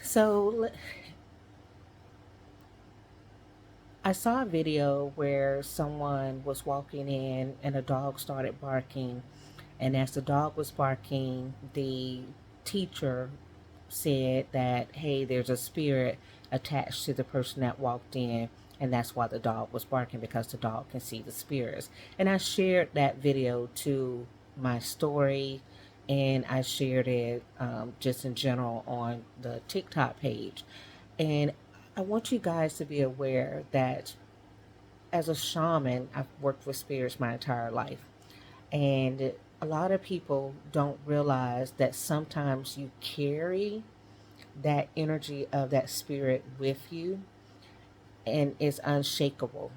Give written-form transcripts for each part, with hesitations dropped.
So I saw a video where someone was walking in and a dog started barking. And as the dog was barking, the teacher said that, hey, there's a spirit attached to the person that walked in. And that's why the dog was barking, because the dog can see the spirits. And I shared that video to my story, and I shared it just in general on the TikTok page. And I want you guys to be aware that as a shaman, I've worked with spirits my entire life. And a lot of people don't realize that sometimes you carry that energy of that spirit with you, and it's unshakable.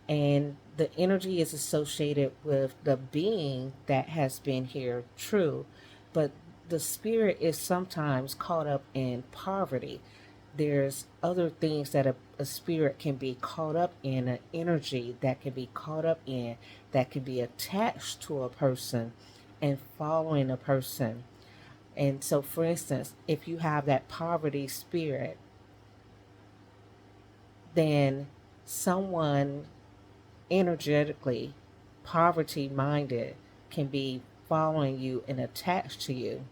And the energy is associated with the being that has been here, true, but the spirit is sometimes caught up in poverty. There's other things that a spirit can be caught up in, an energy that can be caught up in, that can be attached to a person and following a person. And so, for instance, if you have that poverty spirit, then someone energetically poverty minded can be following you and attached to you,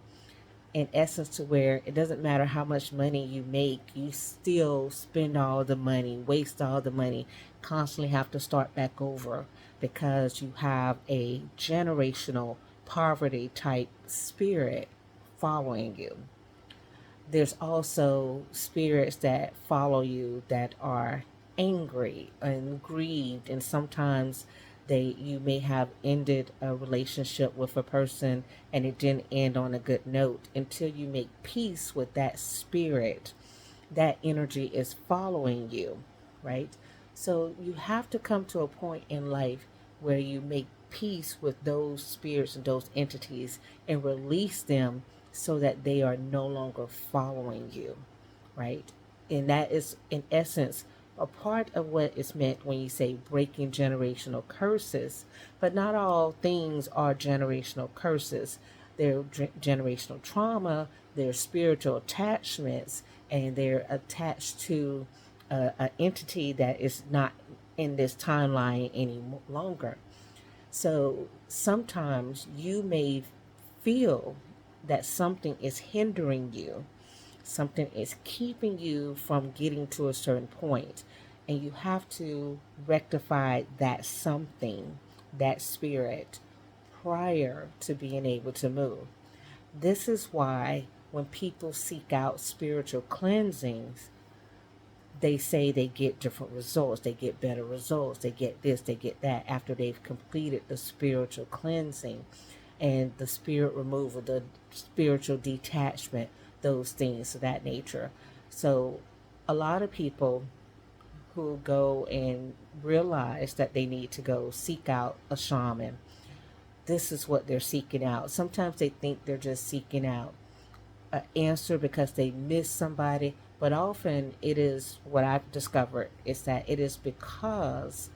in essence, to where it doesn't matter how much money you make, you still spend all the money, waste all the money, constantly have to start back over because you have a generational poverty type spirit following you. There's also spirits that follow you that are angry and grieved, and sometimes you may have ended a relationship with a person and it didn't end on a good note. Until you make peace with that spirit, that energy is following you, right? So you have to come to a point in life where you make peace with those spirits and those entities and release them so that they are no longer following you, right? And that is, in essence, a part of what is meant when you say breaking generational curses. But not all things are generational curses. They're generational trauma, they're spiritual attachments, and they're attached to an entity that is not in this timeline any longer. So sometimes you may feel that something is hindering you, something is keeping you from getting to a certain point, and you have to rectify that something, that spirit, prior to being able to move. This is why when people seek out spiritual cleansings, they say they get different results, they get better results, they get this, they get that after they've completed the spiritual cleansing and the spirit removal, the spiritual detachment, those things of that nature. So, a lot of people who go and realize that they need to go seek out a shaman, this is what they're seeking out. Sometimes they think they're just seeking out an answer because they miss somebody, but often it is, what I've discovered is that it is because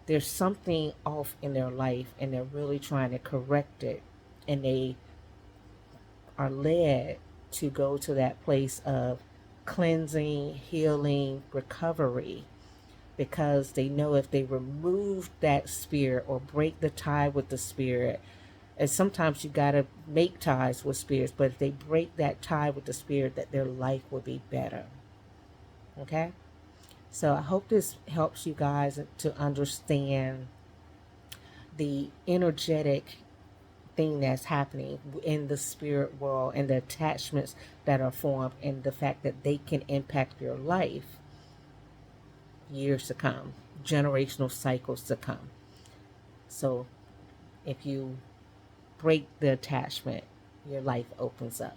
there's something off in their life and they're really trying to correct it, and they are led to go to that place of cleansing, healing, recovery, because they know if they remove that spirit or break the tie with the spirit, and sometimes you got to make ties with spirits, but if they break that tie with the spirit, that their life will be better. Okay? So I hope this helps you guys to understand the energetic thing that's happening in the spirit world and the attachments that are formed, and the fact that they can impact your life years to come, generational cycles to come. So if you break the attachment, your life opens up.